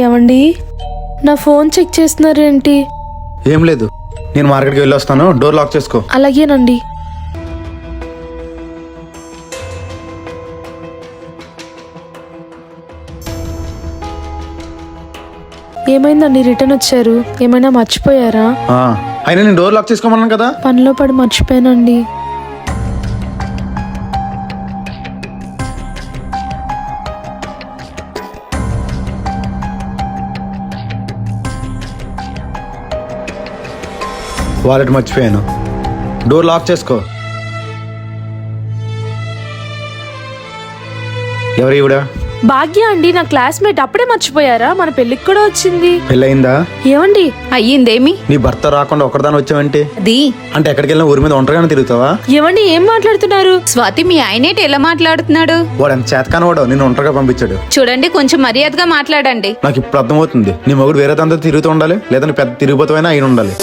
ఏమండి, నా phone check చేస్తున్నారేంటి? ఏం లేదు, నేను మార్కెట్కి వెళ్ళి వస్తాను, డోర్ లాక్ చేసుకో. అలాగేనండి. ఏమైందండి, రిటర్న్ వచ్చారు? ఏమైనా మర్చిపోయారా? అయినా నేను డోర్ లాక్ చేసుకోమన్నాను కదా. పనిలో పడి మర్చిపోయానండి. వాలెట్ మర్చిపోయాను, డోర్ లాక్ చేసుకో. ఎవరు ఈవిడ? భాగ్య అండి, నా క్లాస్మేట్. అప్పుడే మర్చిపోయారా? మన పెళ్ళికి కూడా వచ్చింది. పెళ్ళయిందా? ఏమండి? అయ్యిందేమి? నీ భర్త రాకుండా ఒక్కదాని వచ్చావంటే? అది అంటే ఎక్కడికి వెళ్ళినా ఊరి మీద ఒంటరిగానే తిరుగుతావా? ఏమండి, ఏం మాట్లాడుతున్నారు? స్వాతి, మీ ఆయనేటి ఎలా మాట్లాడుతున్నాడు? వాడు ఎంత చేతకాని వాడు, నిన్ను ఒంటరిగా పంపించాడు. చూడండి, కొంచెం మర్యాదగా మాట్లాడండి. నాకు ఇప్పుడు అర్థమవుతుంది, నీ మొగుడు వేరే దాంతో తిరుగుతూ ఉండాలి, లేదా నీ పెద్ద తిరిగిపోతావైనా అయిన ఉండాలి.